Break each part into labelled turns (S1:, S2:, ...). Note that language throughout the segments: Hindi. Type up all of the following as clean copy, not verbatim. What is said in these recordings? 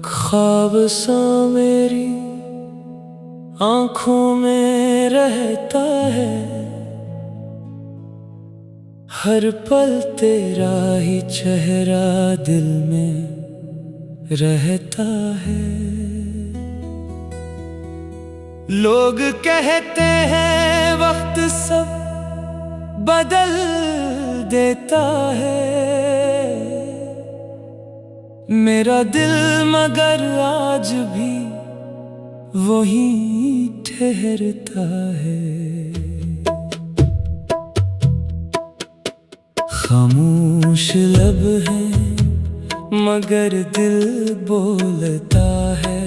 S1: ख्वाब सा मेरी आँखों में रहता है, हर पल तेरा ही चेहरा दिल में रहता है। लोग कहते हैं वक्त सब बदल देता है, मेरा दिल मगर आज भी वही ठहरता है। खामोश लब है मगर दिल बोलता है,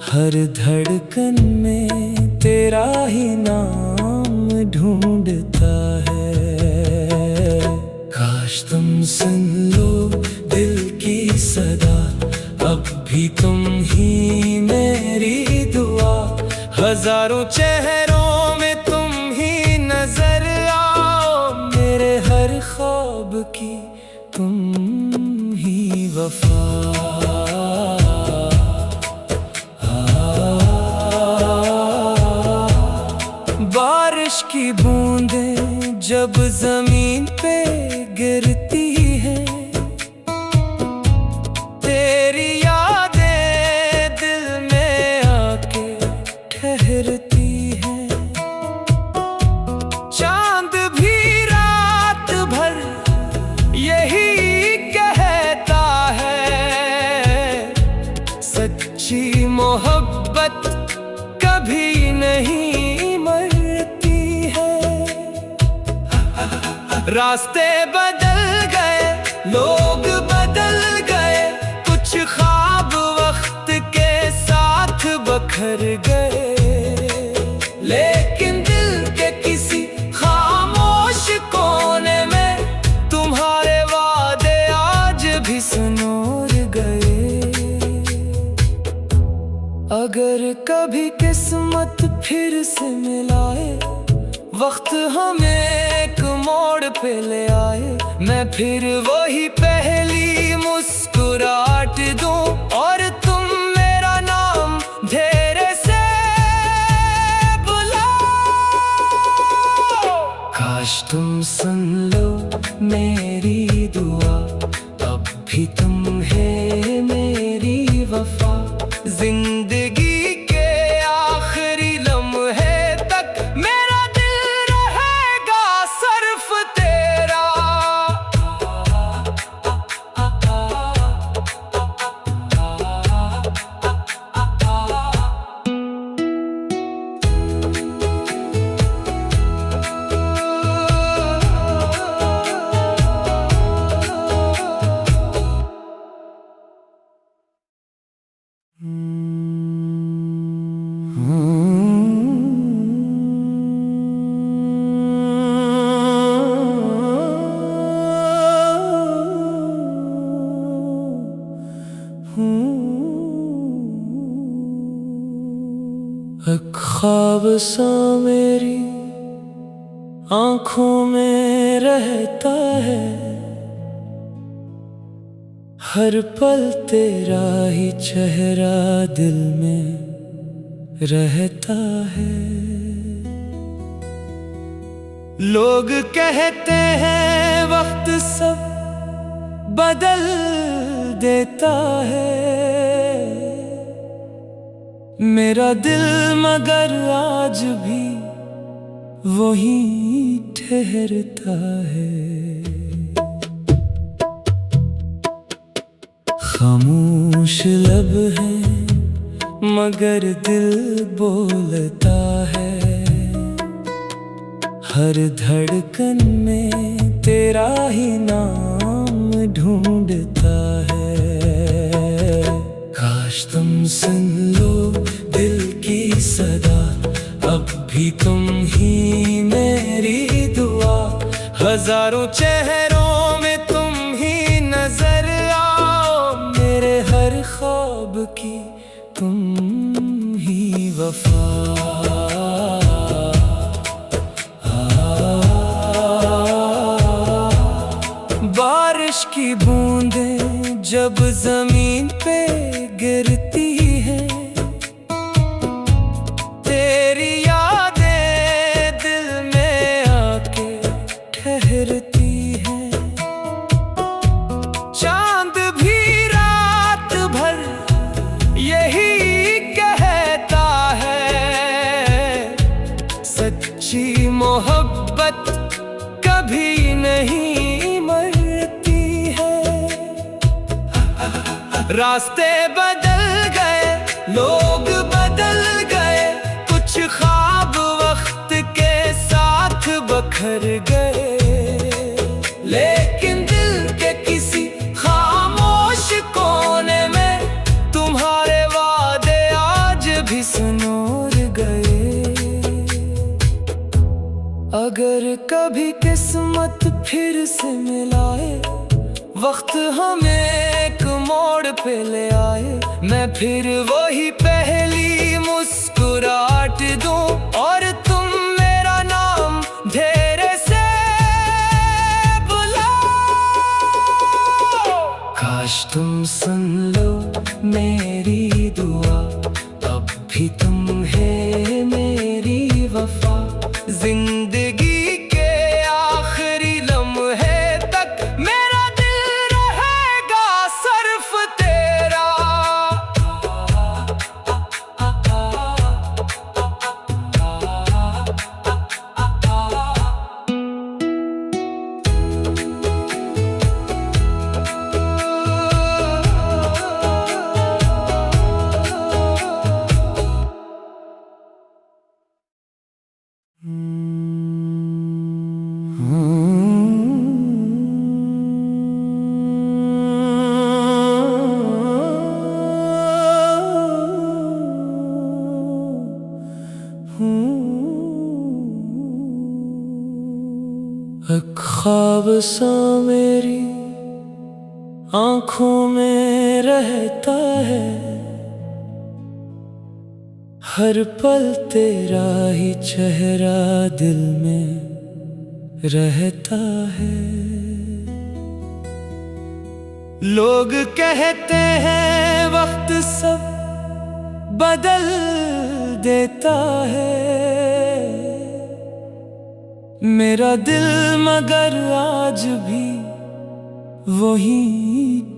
S1: हर धड़कन में तेरा ही नाम ढूंढता है। काश तुम सुन लो दिल की सदा, अब भी तुम ही मेरी दुआ। हजारों चेहरों में तुम ही नजर आओ, मेरे हर ख्वाब की तुम ही वफा। बारिश की बूंदें जब जमीन पे गिरती है, तेरी यादें दिल में आके ठहरती है। चांद भी रात भर यही कहता है, सच्ची मोहब्बत कभी नहीं मरती है। रास्ते बदल गए, लोग बदल गए, कुछ ख्वाब वक्त के साथ बखर गए, लेकिन दिल के किसी खामोश कोने में तुम्हारे वादे आज भी सुनोर गए। अगर कभी किस्मत फिर से मिलाए, वक्त हमें एक मोड़ पे ले आए, मैं फिर वही पहली मुस्कुराहट दूं और तुम मेरा नाम धीरे से बुलाओ। काश तुम सुन लो मेरी दुआ, अब भी तुम है मेरी वफा। जिंदगी के आखिरी लम्हे तक मेरा दिल रहेगा सिर्फ तेरा। ख्वाब सा मेरी आँखों में रहता है, हर पल तेरा ही चेहरा दिल में रहता है। लोग कहते हैं वक्त सब बदल देता है, मेरा दिल मगर आज भी वही ठहरता है। खामोश लब है मगर दिल बोलता है, हर धड़कन में तेरा ही नाम ढूंढता है। काश तुम सुन लो दिल की सदा, अब भी तुम ही मेरी दुआ। हजारों चेहरों में तुम ही नजर आओ, वफा। बारिश की बूंदें जब जमीन पे गिरती हैं, तेरी यादें दिल में आके ठहरती हैं। चांद भी रात भर यही कहता है, सच्ची मोहब्बत कभी नहीं मरती है। रास्ते बदल गए, लोग बदल गए, कुछ ख्वाब वक्त के साथ बखर गए, लेकिन दिल के किसी खामोश कोने में तुम्हारे वादे आज भी सुनोर गए। अगर कभी किस्मत फिर से मिलाए, वक्त हमें एक मोड़ पे ले आए, मैं फिर वही पहली मुस्कुराहट दूं और तुम मेरा नाम धेरे से बुलाओ। काश तुम सुन लो मेरी दुआ, अब भी तुम है मेरी वफा। जिंदगी के आखिरी लम्हे तक मेरा दिल रहेगा सिर्फ तेरा। एक ख्वाब सा मेरी आँखों में रहता है, हर पल तेरा ही चेहरा दिल में रहता है। लोग कहते हैं वक्त सब बदल देता है, मेरा दिल मगर आज भी वही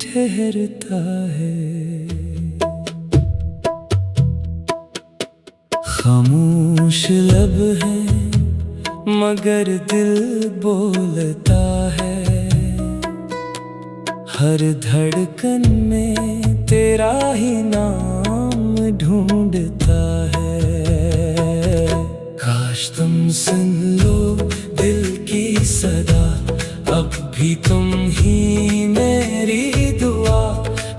S1: ठहरता है। खामोश लब है मगर दिल बोलता है, हर धड़कन में तेरा ही नाम ढूंढता है। काश तुम सुन लो दिल की सदा, अब भी तुम ही मेरी दुआ।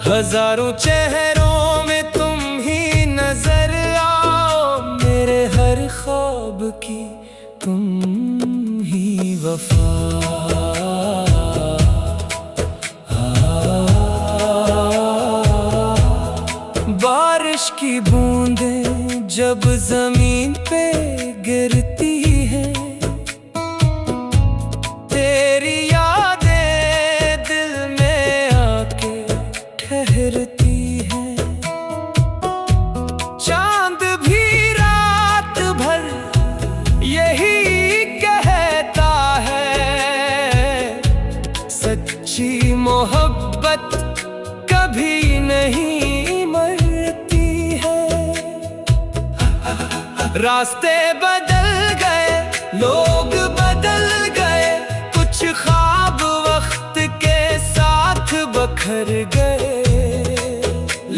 S1: हजारों चेहरों में तुम ही नजर आओ, मेरे हर ख्वाब की तुम ही वफा। बारिश की बूंदें जब जमीन पे गिरती हैं, तेरी यादें दिल में आके ठहरती हैं। चांद भी रात भर यही कहता है, सच्ची मोहब्बत कभी नहीं मरती है। रास्ते बदल गए, लोग बदल गए, कुछ ख्वाब वक्त के साथ बखर गए,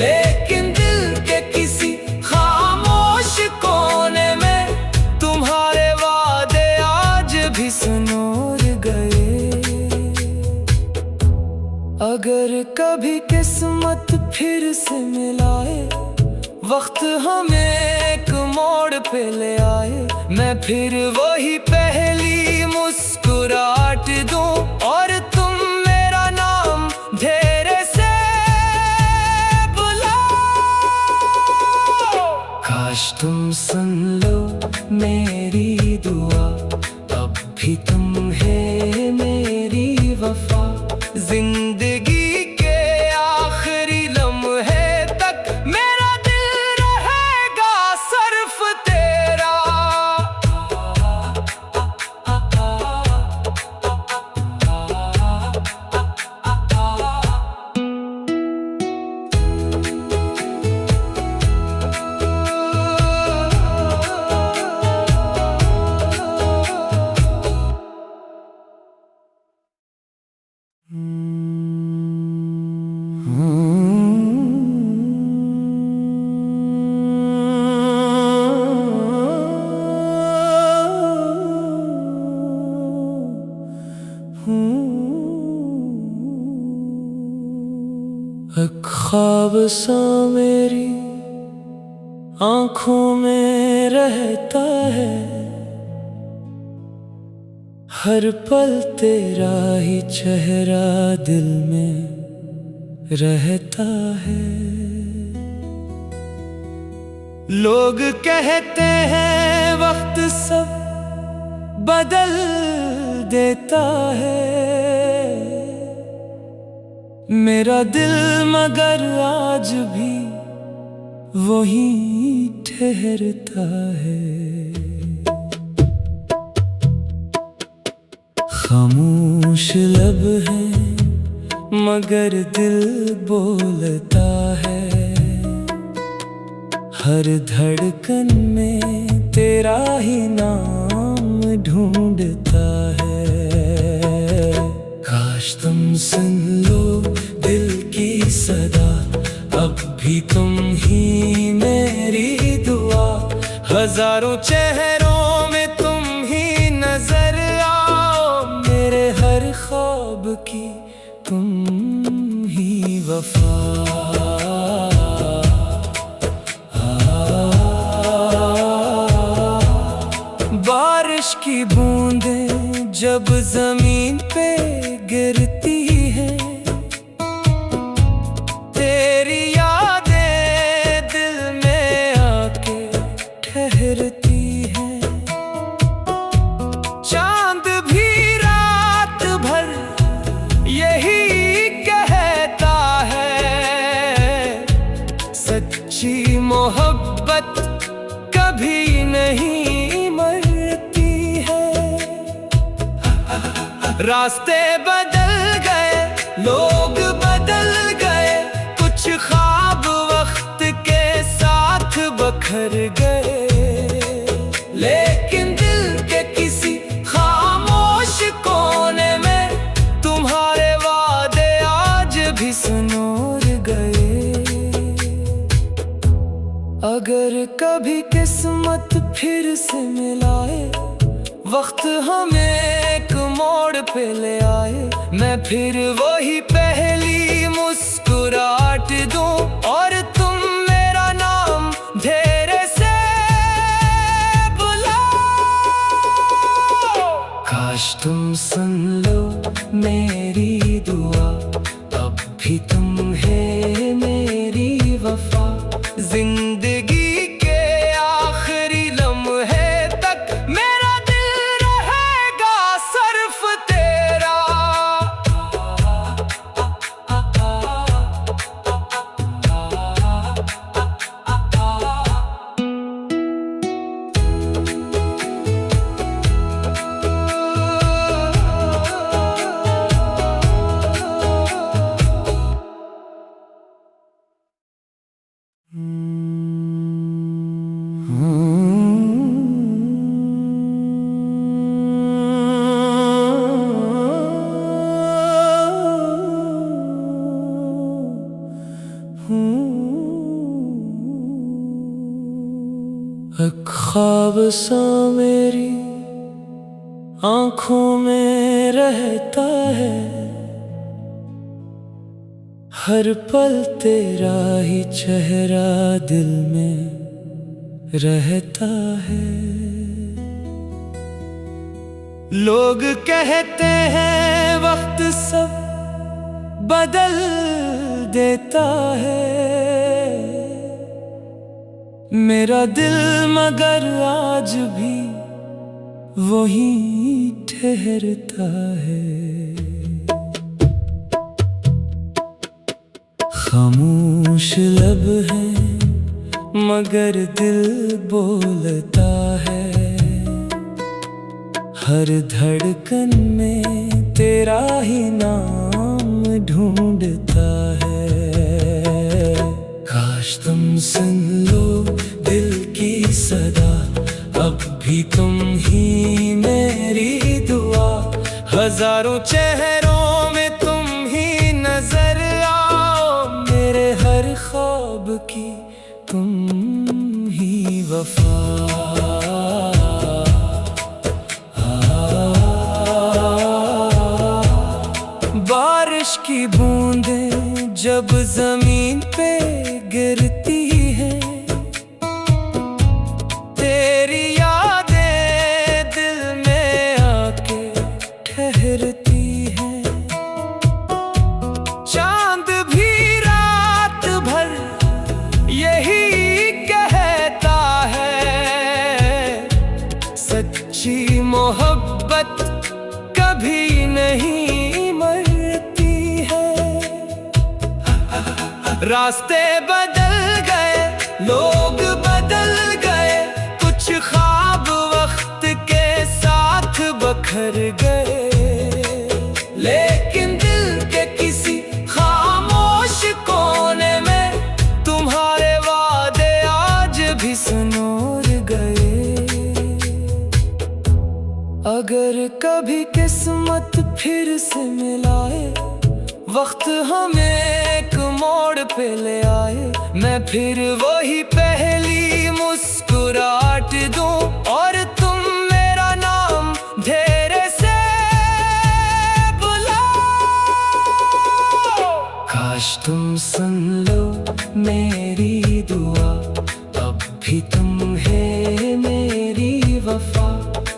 S1: लेकिन दिल के किसी खामोश कोने में तुम्हारे वादे आज भी सुनोर गए। अगर कभी किस्मत फिर से मिलाए, वक्त हमें एक मोड़ पे ले आए, मैं फिर वही पहली मुस्कुराहट दूं और तुम मेरा नाम धेरे से बुलाओ। काश तुम सुन लो मेरी दुआ, अब भी तुम है मेरी वफा। जिंदगी के आखिरी लम्हे तक मेरा दिल रहेगा सिर्फ तेरा। एक ख्वाब सा मेरी आँखों में रहता है, हर पल तेरा ही चेहरा दिल में रहता है। लोग कहते हैं वक्त सब बदल देता है, मेरा दिल मगर आज भी वही ठहरता है। खामोश लब है मगर दिल बोलता है, हर धड़कन में तेरा ही नाम ढूंढता है। काश तुम सुन लो दिल की सदा, अब भी तुम ही मेरी दुआ। हजारों चेहरों में तुम ही नजर आओ, मेरे हर ख्वाब की तुम ही वफा। बारिश की बूंदें जब जमीन पे गिरती हैं, तेरी यादें दिल में आके ठहरती हैं। चांद भी रात भर यही कहता है, सच्ची मोहब्बत कभी नहीं मरती है। रास्ते बदल गए, लोग बदल गए, कुछ ख्वाब वक्त के साथ बखर गए, लेकिन दिल के किसी खामोश कोने में तुम्हारे वादे आज भी सुनोर गए। अगर कभी किस्मत फिर से मिलाए, वक्त हमें एक मोड़ पे ले आए, मैं फिर वही पहली मुस्कुराहट दूं और तुम मेरा नाम धीरे से बुलाओ। काश तुम सुन लो मेरी दुआ, अब भी तुम है मेरी वफा। जिंदगी के आखिरी लम्हे तक मेरा दिल रहेगा सिर्फ तेरा। एक ख्वाब सा मेरी आँखों में रहता है, हर पल तेरा ही चेहरा दिल में रहता है। लोग कहते हैं वक्त सब बदल देता है, मेरा दिल मगर आज भी वही ठहरता है। खामोश लब है मगर दिल बोलता है। हर धड़कन में तेरा ही नाम ढूंढता है। काश तुम सुन लो दिल की सदा, अब भी तुम ही मेरी दुआ। हजारों चेहरों में तुम ही नजर आओ, मेरे हर ख्वाब की तुम ही वफा। बारिश की बूंदें जब जमीन पे गिरती है, तेरी यादें दिल में आके ठहरती है। चांद भी रात भर यही कहता है, सच्ची मोहब्बत कभी नहीं मरती है। रास्ते बदल गए, लोग बदल गए, कुछ ख्वाब वक्त के साथ बखर गए, लेकिन दिल के किसी खामोश कोने में तुम्हारे वादे आज भी सुनोर गए। अगर कभी किस्मत फिर से मिलाए, वक्त हमें एक मोड़ पे ले आए, मैं फिर वही पहली मुस्कुराहट दूं और तुम मेरा नाम धेरे से बुलाओ। काश तुम सुन लो मेरी दुआ, अब भी तुम है मेरी वफा।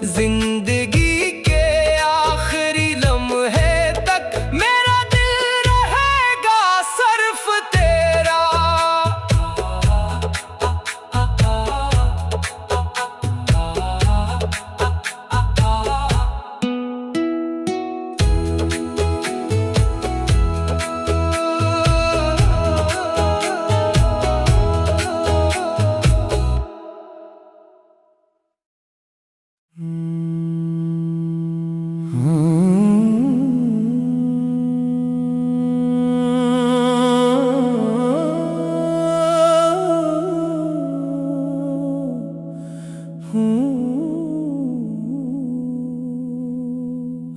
S1: जिंदगी के आखिरी लम्हे तक मेरा दिल रहेगा सिर्फ तेरा।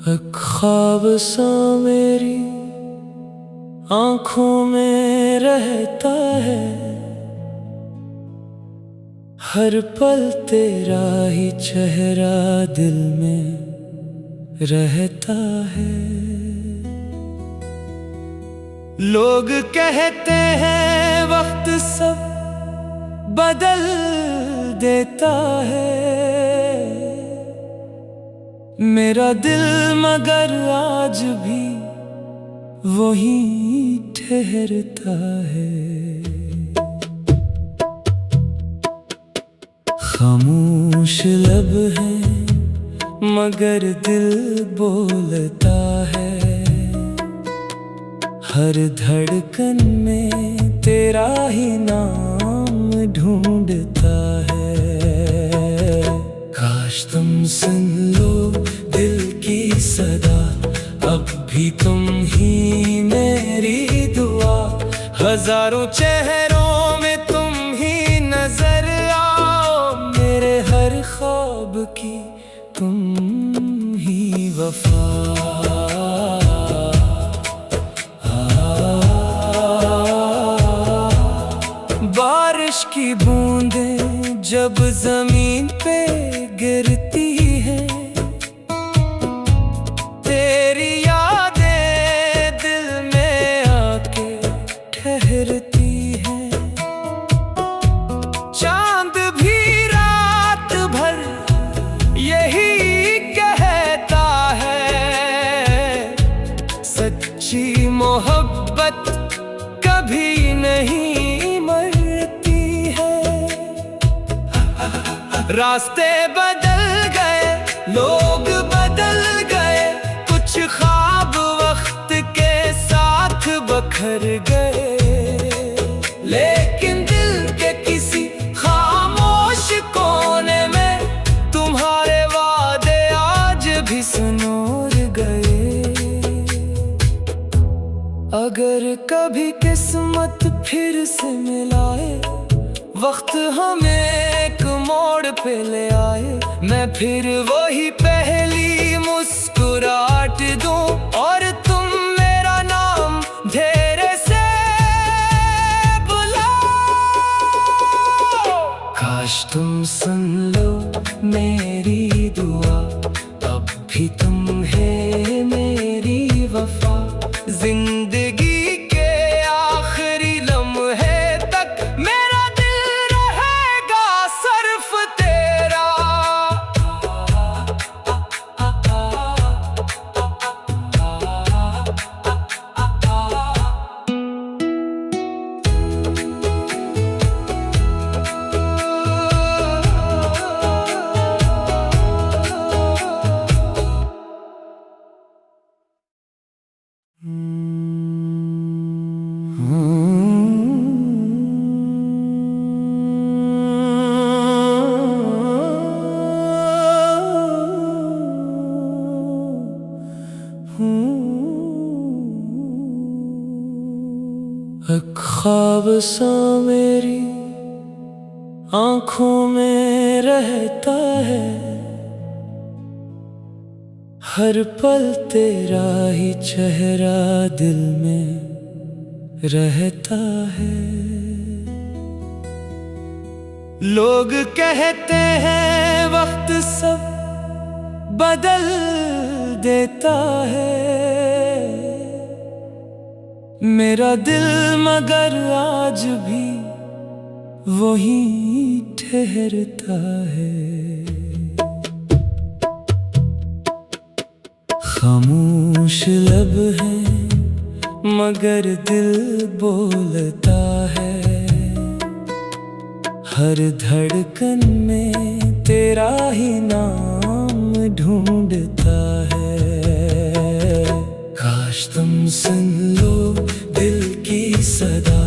S1: एक ख्वाब सा मेरी आँखों में रहता है, हर पल तेरा ही चेहरा दिल में रहता है। लोग कहते हैं वक्त सब बदल देता है, मेरा दिल मगर आज भी वही ठहरता है। खामोश लब है मगर दिल बोलता है। हर धड़कन में तेरा ही नाम ढूंढता है। काश तुम सुन लो दिल की सदा, अब भी तुम ही मेरी दुआ। हजारों चेहरों में तुम ही नजर आओ, मेरे हर ख्वाब की तुम ही वफा। बारिश की बूंदें जब जमीन पे गिरती है, तेरी यादें दिल में आके ठहरती है। चांद भी रात भर यही कहता है, सच्ची मोहब्बत कभी नहीं मरती है। रास्ते बदल गए, लोग बदल गए, कुछ ख्वाब वक्त के साथ बखर गए, लेकिन दिल के किसी खामोश कोने में तुम्हारे वादे आज भी सुनोर गए। अगर कभी किस्मत फिर से मिलाए, वक्त हमें एक मोड़ पे ले आए, मैं फिर वही पहली मुस्कुराहट दूं और तुम मेरा नाम धैर्य से बुलाओ। काश तुम सुन लो मेरी दुआ, अब भी तुम है मेरी वफा। जिंदगी के आखिरी लम्हे तक मेरा दिल रहेगा सिर्फ तेरा। एक ख्वाब सा मेरी आँखों में रहता है, हर पल तेरा ही चेहरा दिल में रहता है। लोग कहते हैं वक्त सब बदल देता है, मेरा दिल मगर आज भी वही ठहरता है। खामोश लब है मगर दिल बोलता है, हर धड़कन में तेरा ही नाम ढूंढता है। काश तुम सुन लो दिल की सदा,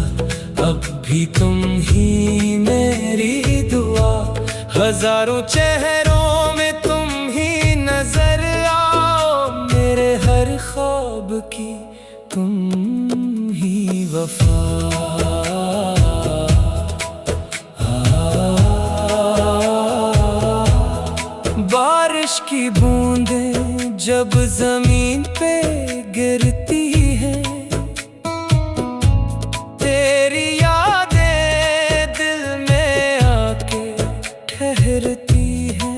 S1: अब भी तुम ही मेरी दुआ। हजारों चेहरों में तुम ही नजर आओ, मेरे हर ख्वाब की तुम ही वफा। बारिश की बूंदें जब जमीन पे गिरती है, तेरी यादें दिल में आके ठहरती है।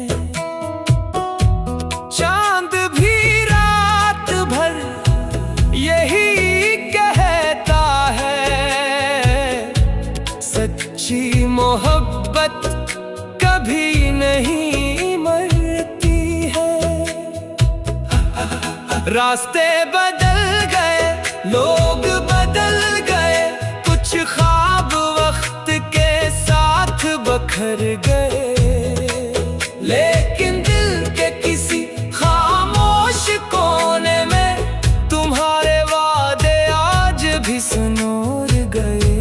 S1: चांद भी रात भर यही कहता है, सच्ची मोहब्बत कभी नहीं मरती है। रास्ते बदल गए, लोग बदल गए, कुछ ख्वाब वक्त के साथ बखर गए, लेकिन दिल के किसी खामोश कोने में तुम्हारे वादे आज भी सुनोर गए।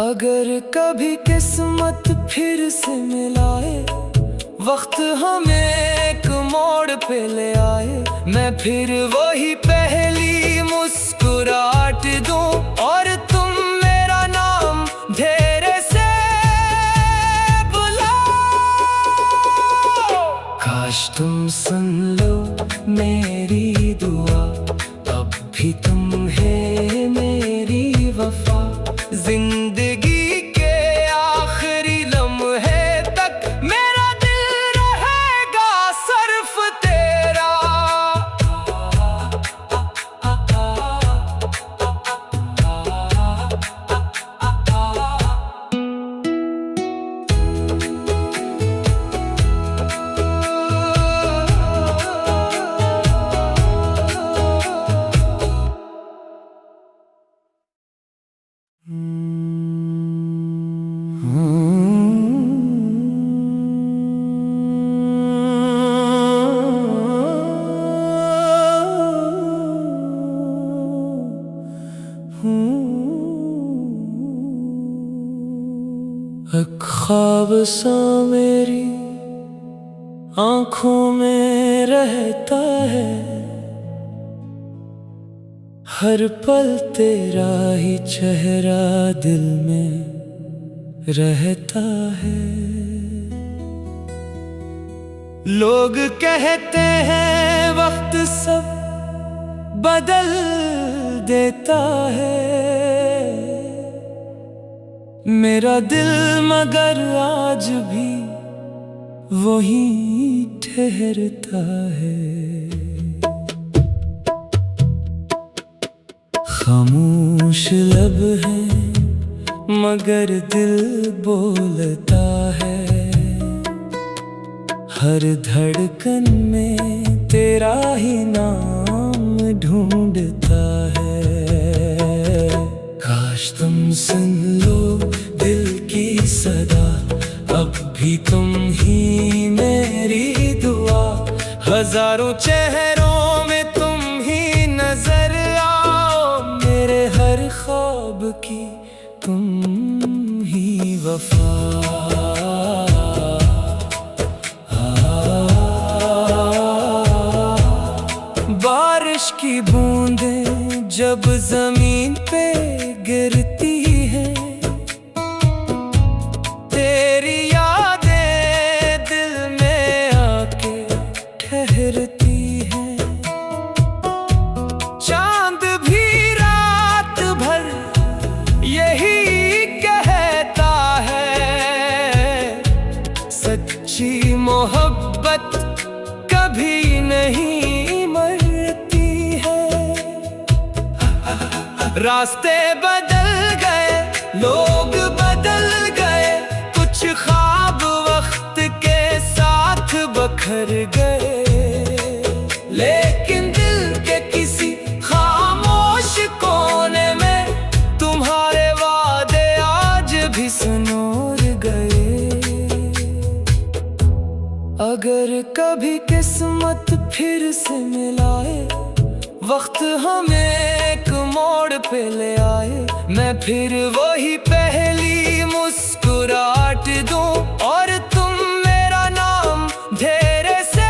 S1: अगर कभी किस्मत फिर से मिलाए, वक्त हमें एक मोड़ पे ले आए, मैं फिर वही पहली मुस्कुराहट दूं और तुम मेरा नाम धैर्य से बुलाओ। काश तुम सुन लो मेरी दुआ, अब भी तुम है मेरी वफा। जिंदगी के आखिरी लम्हे तक मेरा दिल रहेगा सिर्फ तेरा। Hmm. ख्वाब सा मेरी आँखों में रहता है, हर पल तेरा ही चेहरा दिल में रहता है। लोग कहते हैं वक्त सब बदल देता है, मेरा दिल मगर आज भी वही ठहरता है। खामोश लब है मगर दिल बोलता है, हर धड़कन में तेरा ही नाम ढूंढता है। काश तुम सुन लो दिल की सदा, अब भी तुम ही मेरी दुआ। हजारों चेहरों में तुम ही नजर आओ, मेरे हर ख्वाब की तुम ही वफा। बारिश की बूंदें जब जमीन पे गिरती हैं, तेरी यादें दिल में आके ठहरती हैं। चांद भी रात भर यही कहता है, सच्ची मोहब्बत कभी नहीं मरती है। रास्ते बदल गए, लोग बदल गए, कुछ ख्वाब वक्त के साथ बखर गए, लेकिन दिल के किसी खामोश कोने में तुम्हारे वादे आज भी सुनोर गए। अगर कभी किस्मत फिर से मिलाए, वक्त हमें एक मोड़ पे ले आए, मैं फिर वही पहली मुस्कुराहट दूं और तुम मेरा नाम धीरे से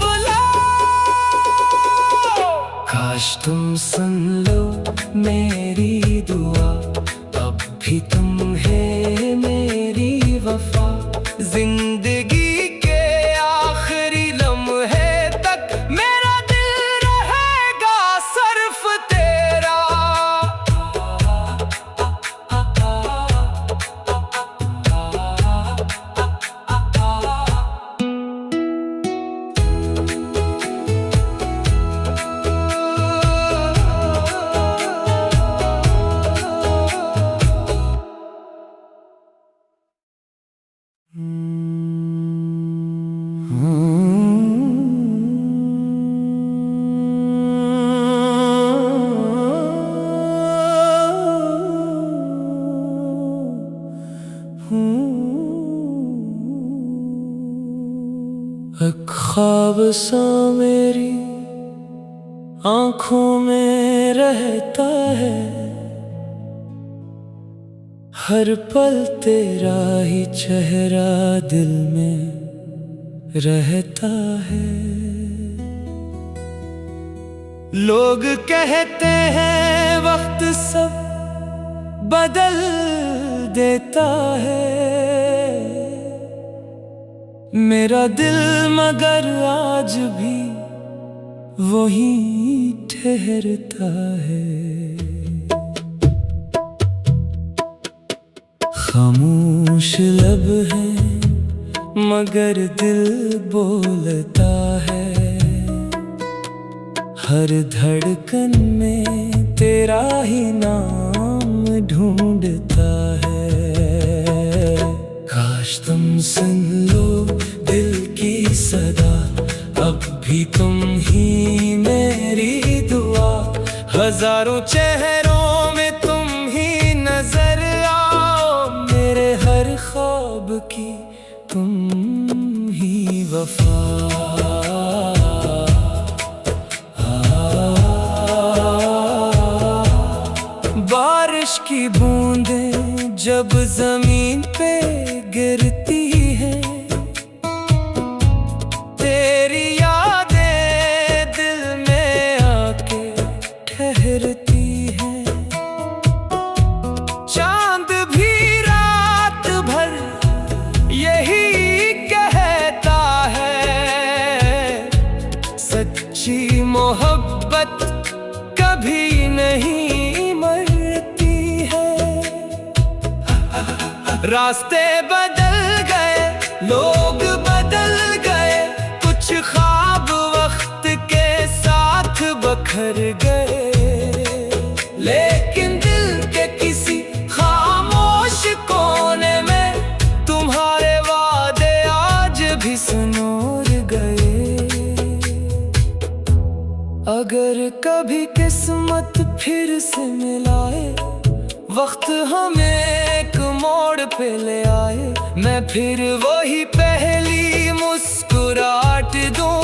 S1: बुलाओ। काश तुम सुन लो मेरी दुआ, अब भी तुम है मेरी वफा। जिंदगी के आखिरी लम्हे तक मेरा दिल रहेगा सिर्फ तेरा। एक ख्वाब सा मेरी आँखों में रहता है, हर पल तेरा ही चेहरा दिल में रहता है। लोग कहते हैं वक्त सब बदल देता है, मेरा दिल मगर आज भी वही ठहरता है। खामोश लब है मगर दिल बोलता है, हर धड़कन में तेरा ही नाम ढूंढता है। काश तुम सुन लो दिल की सदा, अब भी तुम ही मेरी दुआ। हजारों चेहरों में तुम ही नजर आओ, मेरे हर ख्वाब की तुम ही वफा। बारिश की बूंदें जब जमीन पे गिरती है, तेरी यादें दिल में आके ठहरती हैं। चांद भी रात भर यही कहता है, सच्ची मोहब्बत कभी नहीं मरती है। रास्ते बदल गए, लोग बदल गए, कुछ ख्वाब वक्त के साथ बखर गए, लेकिन दिल के किसी खामोश कोने में तुम्हारे वादे आज भी सुनूर गए। अगर कभी किस्मत फिर से मिलाए, वक्त हमें एक मोड़ पे ले आए, मैं फिर वही पहली मुस्कुराहट दूं